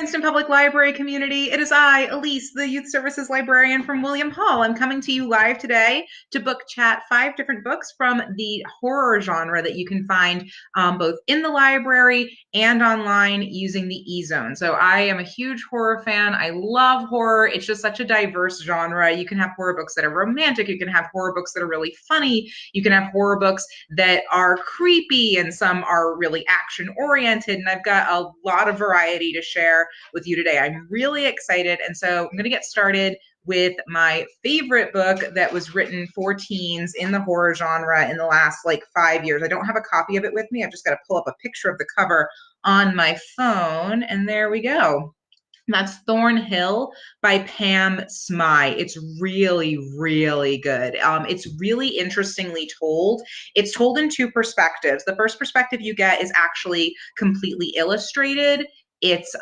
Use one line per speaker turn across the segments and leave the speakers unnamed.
Princeton Public Library community. It is I, Elise, the Youth Services Librarian from William Hall. I'm coming to you live today to book chat 5 different books from the horror genre that you can find both in the library and online using the eZone. So I am a huge horror fan. I love horror. It's just such a diverse genre. You can have horror books that are romantic. You can have horror books that are really funny. You can have horror books that are creepy, and some are really action oriented. And I've got a lot of variety to share with you today. I'm really excited. And so I'm going to get started with my favorite book that was written for teens in the horror genre in the last 5 years. I don't have a copy of it with me. I've just got to pull up a picture of the cover on my phone. And there we go. That's Thornhill by Pam Smye. It's really, really good. It's really interestingly told. It's told in 2 perspectives. The first perspective you get is actually completely illustrated. It's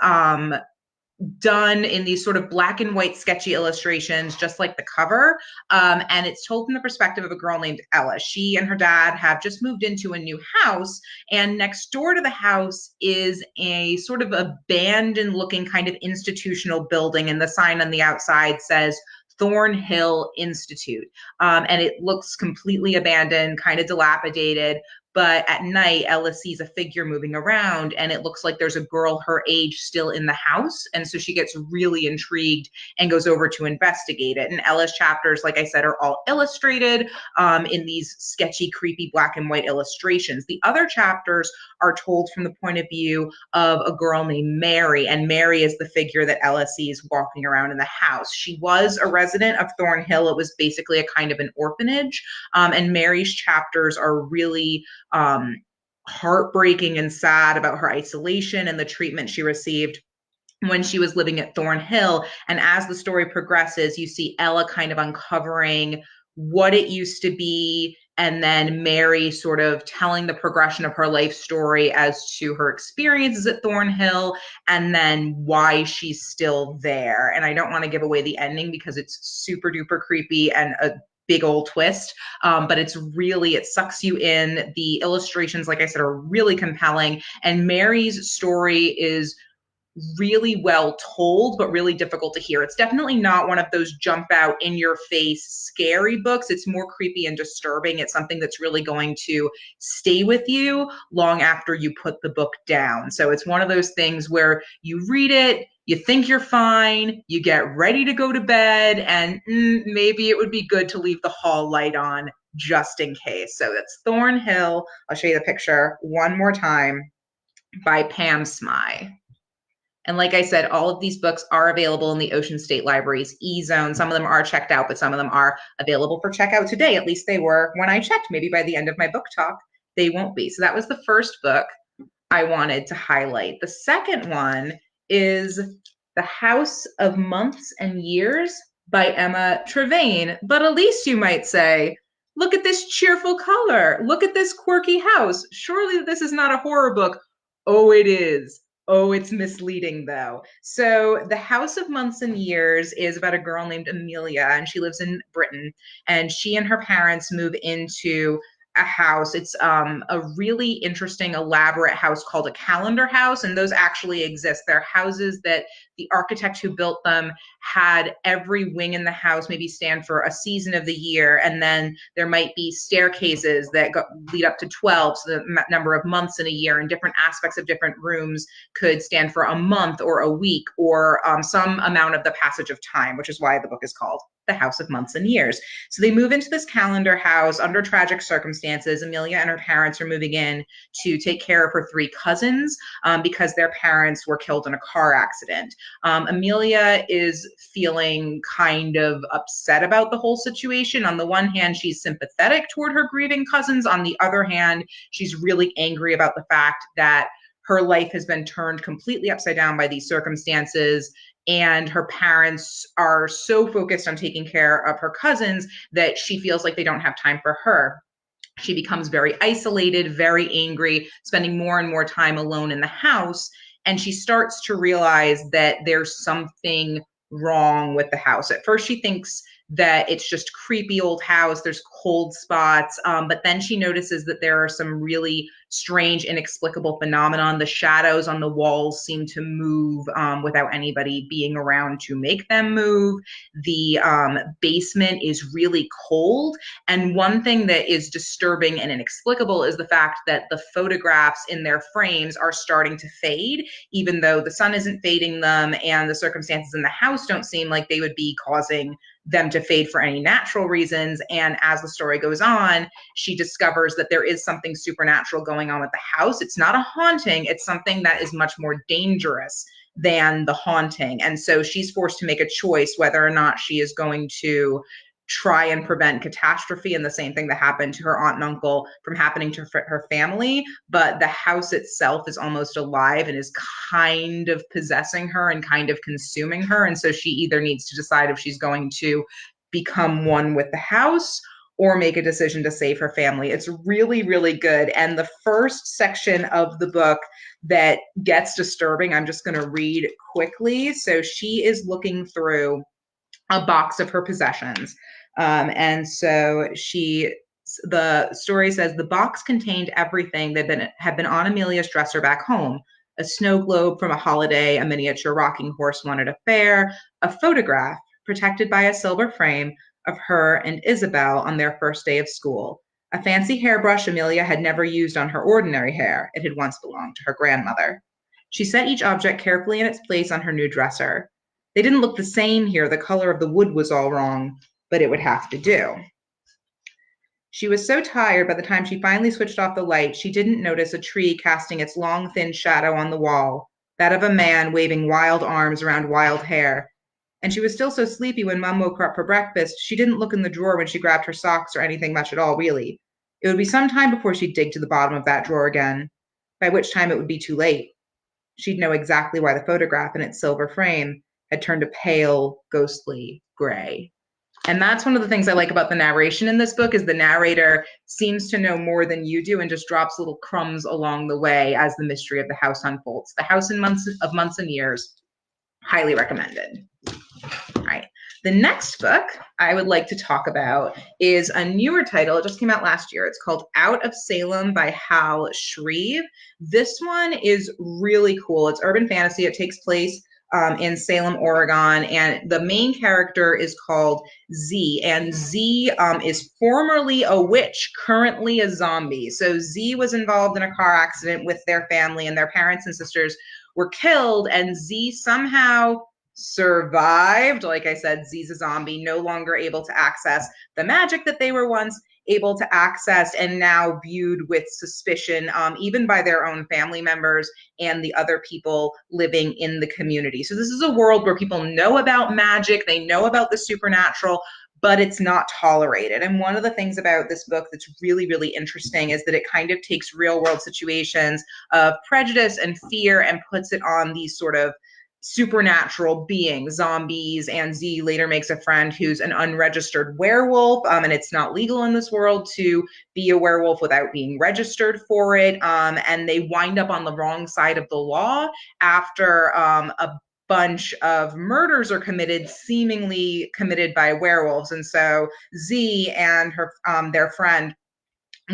done in these sort of black and white sketchy illustrations, just like the cover. And it's told from the perspective of a girl named Ella. She and her dad have just moved into a new house, and next door to the house is a sort of abandoned looking kind of institutional building. And the sign on the outside says Thornhill Institute. And it looks completely abandoned, kind of dilapidated. But at night, Ella sees a figure moving around, and it looks like there's a girl her age still in the house. And so she gets really intrigued and goes over to investigate it. And Ella's chapters, like I said, are all illustrated in these sketchy, creepy black and white illustrations. The other chapters are told from the point of view of a girl named Mary, and Mary is the figure that Ella sees walking around in the house. She was a resident of Thornhill. It was basically a kind of an orphanage, and Mary's chapters are really heartbreaking and sad about her isolation and the treatment she received when she was living at Thornhill. And as the story progresses, you see Ella kind of uncovering what it used to be, and then Mary sort of telling the progression of her life story as to her experiences at Thornhill, and then why she's still there. And I don't want to give away the ending because it's super duper creepy and a big old twist, but it sucks you in. The illustrations, like I said, are really compelling, and Mary's story is really well told, but really difficult to hear. It's definitely not one of those jump out in your face scary books. It's more creepy and disturbing. It's something that's really going to stay with you long after you put the book down. So it's one of those things where you read it, you think you're fine, you get ready to go to bed, and maybe it would be good to leave the hall light on just in case. So that's Thornhill. I'll show you the picture one more time, by Pam Smye. And like I said, all of these books are available in the Ocean State Library's eZone. Some of them are checked out, but some of them are available for checkout today. At least they were when I checked. Maybe by the end of my book talk, they won't be. So that was the first book I wanted to highlight. The second one is The House of Months and Years by Emma Trevane. But Elise, you might say, look at this cheerful color. Look at this quirky house. Surely this is not a horror book. Oh, it is. Oh, it's misleading, though. So The House of Months and Years is about a girl named Amelia, and she lives in Britain. And she and her parents move into a house. It's a really interesting, elaborate house called a calendar house, and those actually exist. They're houses that the architect who built them had every wing in the house maybe stand for a season of the year, and then there might be staircases that lead up to 12, so the number of months in a year, and different aspects of different rooms could stand for a month or a week or some amount of the passage of time, which is why the book is called The House of Months and Years. So they move into this calendar house under tragic circumstances. Amelia and her parents are moving in to take care of her 3 cousins because their parents were killed in a car accident. Amelia is feeling kind of upset about the whole situation. On the one hand, she's sympathetic toward her grieving cousins. On the other hand, she's really angry about the fact that her life has been turned completely upside down by these circumstances, and her parents are so focused on taking care of her cousins that she feels like they don't have time for her. She becomes very isolated, very angry, spending more and more time alone in the house, and she starts to realize that there's something wrong with the house. At first, she thinks that it's just creepy old house. There's cold spots. But then she notices that there are some really strange, inexplicable phenomenon. The shadows on the walls seem to move without anybody being around to make them move. The basement is really cold. And one thing that is disturbing and inexplicable is the fact that the photographs in their frames are starting to fade, even though the sun isn't fading them and the circumstances in the house don't seem like they would be causing them to fade for any natural reasons. And as the story goes on, she discovers that there is something supernatural going on with the house. It's not a haunting, it's something that is much more dangerous than the haunting. And so she's forced to make a choice whether or not she is going to try and prevent catastrophe and the same thing that happened to her aunt and uncle from happening to her family. But the house itself is almost alive and is kind of possessing her and kind of consuming her. And so she either needs to decide if she's going to become one with the house or make a decision to save her family. It's really, really good. And the first section of the book that gets disturbing, I'm just going to read quickly. So she is looking through a box of her possessions. And so the story says the box contained everything that had been on Amelia's dresser back home: a snow globe from a holiday, a miniature rocking horse won at a fair, a photograph protected by a silver frame of her and Isabel on their first day of school, a fancy hairbrush Amelia had never used on her ordinary hair. It had once belonged to her grandmother. She set each object carefully in its place on her new dresser. They didn't look the same here. The color of the wood was all wrong, but it would have to do. She was so tired by the time she finally switched off the light, she didn't notice a tree casting its long, thin shadow on the wall, that of a man waving wild arms around wild hair. And she was still so sleepy when Mum woke her up for breakfast, she didn't look in the drawer when she grabbed her socks or anything much at all, really. It would be some time before she'd dig to the bottom of that drawer again, by which time it would be too late. She'd know exactly why the photograph in its silver frame had turned a pale, ghostly gray. And that's one of the things I like about the narration in this book is the narrator seems to know more than you do and just drops little crumbs along the way as the mystery of the house unfolds. The House in Months and Years, highly recommended. All right. The next book I would like to talk about is a newer title. It just came out last year. It's called Out of Salem by Hal Shreve. This one is really cool. It's urban fantasy. It takes place in Salem, Oregon, and the main character is called Z, and Z is formerly a witch, currently a zombie. So Z was involved in a car accident with their family, and their parents and sisters were killed, and Z somehow survived. Like I said, Z's a zombie, no longer able to access the magic that they were once able to access, and now viewed with suspicion, even by their own family members and the other people living in the community. So this is a world where people know about magic, they know about the supernatural, but it's not tolerated. And one of the things about this book that's really, really interesting is that it kind of takes real world situations of prejudice and fear and puts it on these sort of supernatural beings, zombies, and Z later makes a friend who's an unregistered werewolf, and it's not legal in this world to be a werewolf without being registered for it, and they wind up on the wrong side of the law after a bunch of murders are committed, seemingly committed by werewolves. And so Z and her their friend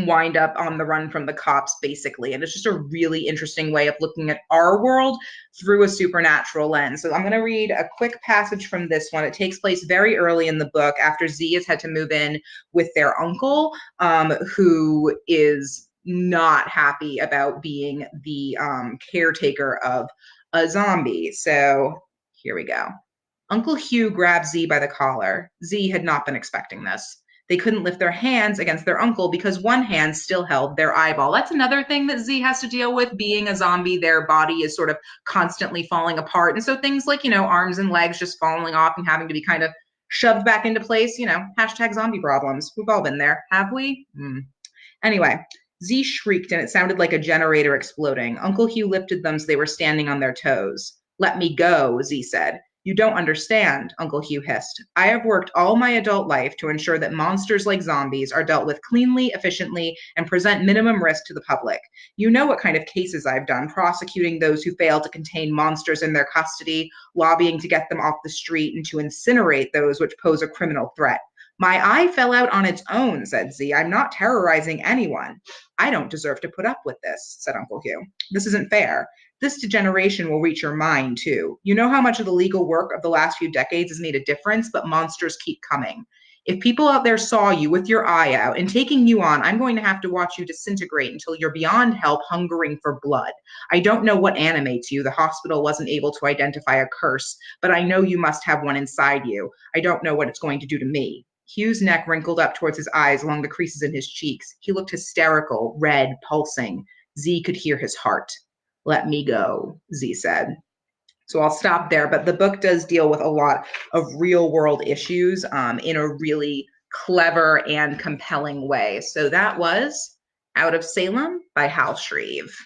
wind up on the run from the cops, basically. And it's just a really interesting way of looking at our world through a supernatural lens. So I'm going to read a quick passage from this one. It takes place very early in the book after Z has had to move in with their uncle, who is not happy about being the caretaker of a zombie. So here we go. Uncle Hugh grabbed Z by the collar. Z had not been expecting this. They couldn't lift their hands against their uncle because one hand still held their eyeball. That's another thing that Z has to deal with. Being a zombie, their body is sort of constantly falling apart. And so things like, arms and legs just falling off and having to be kind of shoved back into place, hashtag zombie problems. We've all been there, have we? Anyway, Z shrieked and it sounded like a generator exploding. Uncle Hugh lifted them so they were standing on their toes. "Let me go," Z said. "You don't understand," Uncle Hugh hissed. "I have worked all my adult life to ensure that monsters like zombies are dealt with cleanly, efficiently, and present minimum risk to the public. You know what kind of cases I've done, prosecuting those who fail to contain monsters in their custody, lobbying to get them off the street, and to incinerate those which pose a criminal threat. My eye fell out on its own, said Z. I'm not terrorizing anyone. I don't deserve to put up with this, said Uncle Hugh. This isn't fair. This degeneration will reach your mind, too. You know how much of the legal work of the last few decades has made a difference, but monsters keep coming. If people out there saw you with your eye out and taking you on, I'm going to have to watch you disintegrate until you're beyond help, hungering for blood. I don't know what animates you. The hospital wasn't able to identify a curse, but I know you must have one inside you. I don't know what it's going to do to me. Hugh's neck wrinkled up towards his eyes along the creases in his cheeks. He looked hysterical, red, pulsing. Z could hear his heart. Let me go, Z said. So I'll stop there, but the book does deal with a lot of real world issues in a really clever and compelling way. So that was Out of Salem by Hal Shreve.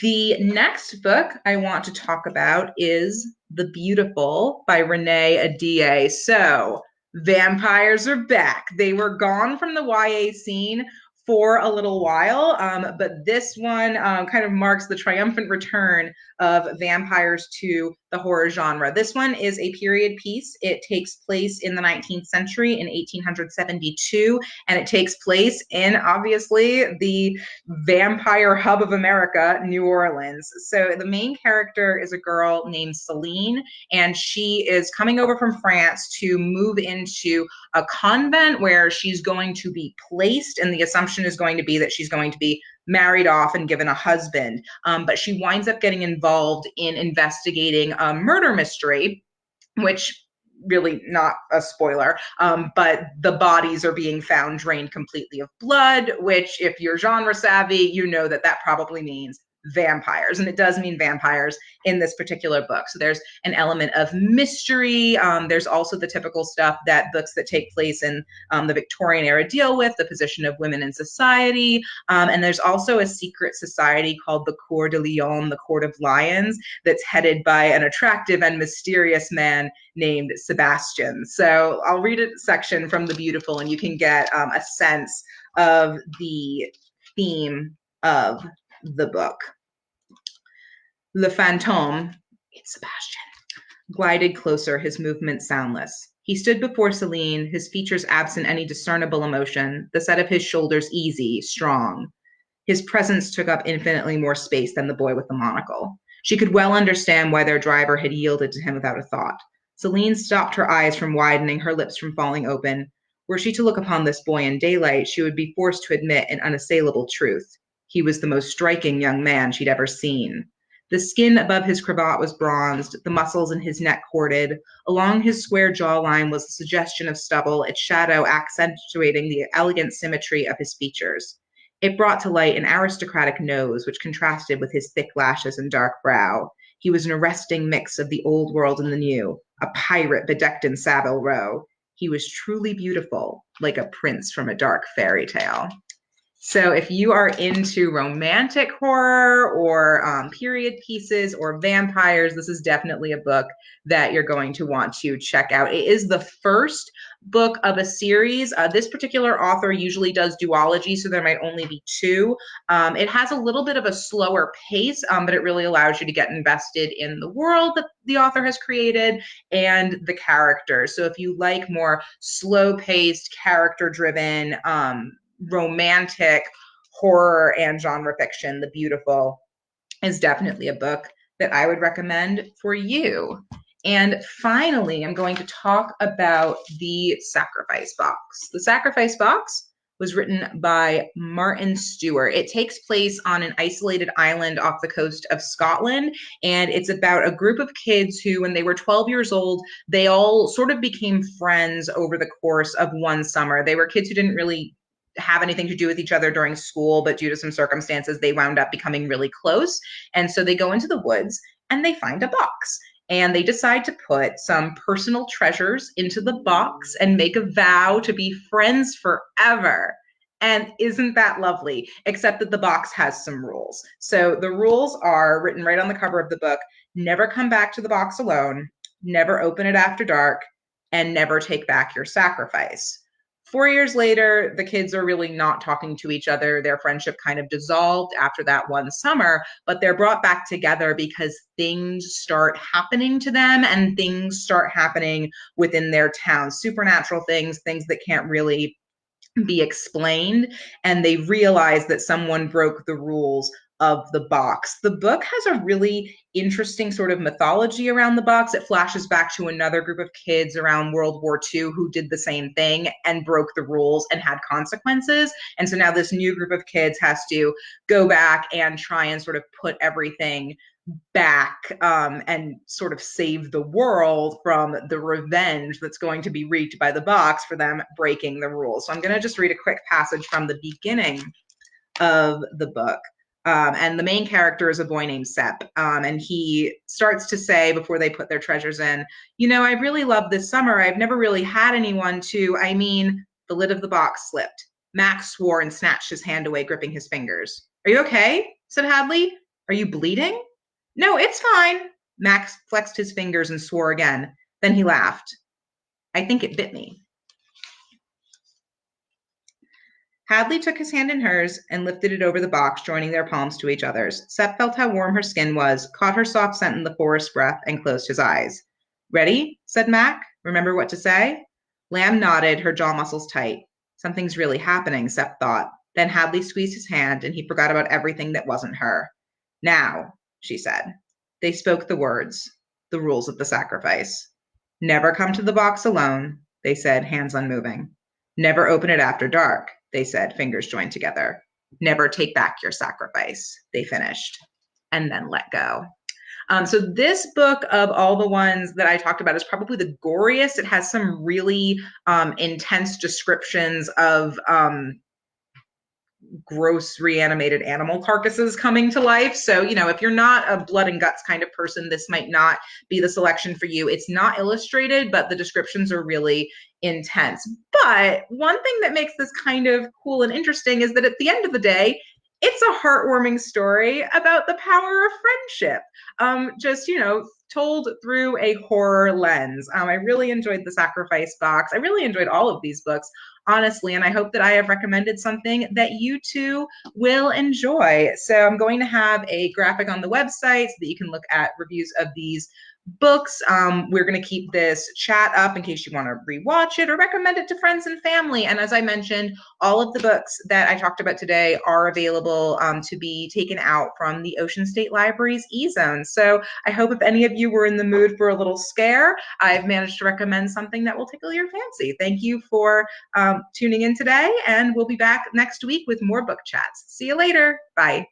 The next book I want to talk about is The Beautiful by Renee Ahdieh. So vampires are back. They were gone from the YA scene for a little while, but this one kind of marks the triumphant return of vampires to the horror genre. This one is a period piece. It takes place in the 19th century in 1872, and it takes place in, obviously, the vampire hub of America, New Orleans. So the main character is a girl named Celine, and she is coming over from France to move into a convent where she's going to be placed, and the assumption is going to be that she's going to be married off and given a husband. But she winds up getting involved in investigating a murder mystery, which really not a spoiler, but the bodies are being found drained completely of blood, which if you're genre savvy, you know that that probably means vampires, and it does mean vampires in this particular book. So there's an element of mystery. There's also the typical stuff that books that take place in the Victorian era deal with, the position of women in society. And there's also a secret society called the Cour de Lion, the Court of Lions, that's headed by an attractive and mysterious man named Sebastian. So I'll read a section from The Beautiful, and you can get a sense of the theme of the book. Le Fantôme, it's Sebastian, glided closer, his movements soundless. He stood before Celine, his features absent any discernible emotion, the set of his shoulders easy, strong. His presence took up infinitely more space than the boy with the monocle. She could well understand why their driver had yielded to him without a thought. Celine stopped her eyes from widening, her lips from falling open. Were she to look upon this boy in daylight, she would be forced to admit an unassailable truth. He was the most striking young man she'd ever seen. The skin above his cravat was bronzed, the muscles in his neck corded. Along his square jawline was a suggestion of stubble, its shadow accentuating the elegant symmetry of his features. It brought to light an aristocratic nose, which contrasted with his thick lashes and dark brow. He was an arresting mix of the old world and the new, a pirate bedecked in Savile Row. He was truly beautiful, like a prince from a dark fairy tale. So if you are into romantic horror or period pieces or vampires, this is definitely a book that you're going to want to check out. It is the first book of a series. This particular author usually does duology, so there might only be two. It has a little bit of a slower pace, but it really allows you to get invested in the world that the author has created and the characters. So if you like more slow-paced, character-driven, romantic horror and genre fiction, The Beautiful is definitely a book that I would recommend for you. And finally, I'm going to talk about The Sacrifice Box. The Sacrifice Box was written by Martin Stewart. It takes place on an isolated island off the coast of Scotland, and it's about a group of kids who, when they were 12 years old, they all sort of became friends over the course of one summer. They were kids who didn't really have anything to do with each other during school, but due to some circumstances, they wound up becoming really close. And so they go into the woods and they find a box. And they decide to put some personal treasures into the box and make a vow to be friends forever. And isn't that lovely? Except that the box has some rules. So the rules are written right on the cover of the book: never come back to the box alone, never open it after dark, and never take back your sacrifice. 4 years later, the kids are really not talking to each other. Their friendship kind of dissolved after that one summer, but they're brought back together because things start happening to them and things start happening within their town. Supernatural things, things that can't really be explained, and they realize that someone broke the rules of the box. The book has a really interesting sort of mythology around the box. It flashes back to another group of kids around World War II who did the same thing and broke the rules and had consequences. And so now this new group of kids has to go back and try and sort of put everything back and sort of save the world from the revenge that's going to be wreaked by the box for them breaking the rules. So I'm going to just read a quick passage from the beginning of the book. And the main character is a boy named Sep. And he starts to say, before they put their treasures in, I really love this summer. I've never really had anyone to, the lid of the box slipped. Max swore and snatched his hand away, gripping his fingers. Are you okay? Said Hadley. Are you bleeding? No, it's fine. Max flexed his fingers and swore again. Then he laughed. I think it bit me. Hadley took his hand in hers and lifted it over the box, joining their palms to each other's. Seth felt how warm her skin was, caught her soft scent in the forest breath, and closed his eyes. Ready? Said Mac. Remember what to say? Lamb nodded, her jaw muscles tight. Something's really happening, Seth thought. Then Hadley squeezed his hand, and he forgot about everything that wasn't her. Now, she said. They spoke the words, the rules of the sacrifice. Never come to the box alone, they said, hands unmoving. Never open it after dark, they said, fingers joined together. Never take back your sacrifice, they finished, and then let go. So this book, of all the ones that I talked about, is probably the goriest. It has some really intense descriptions of gross reanimated animal carcasses coming to life. So, if you're not a blood and guts kind of person, this might not be the selection for you. It's not illustrated, but the descriptions are really intense. But one thing that makes this kind of cool and interesting is that at the end of the day, it's a heartwarming story about the power of friendship. Told through a horror lens. I really enjoyed The Sacrifice Box. I really enjoyed all of these books, honestly, and I hope that I have recommended something that you too will enjoy. So I'm going to have a graphic on the website so that you can look at reviews of these books. We're going to keep this chat up in case you want to rewatch it or recommend it to friends and family. And as I mentioned, all of the books that I talked about today are available to be taken out from the Ocean State Library's e-zone. So I hope if any of you were in the mood for a little scare, I've managed to recommend something that will tickle your fancy. Thank you for tuning in today, and we'll be back next week with more book chats. See you later. Bye.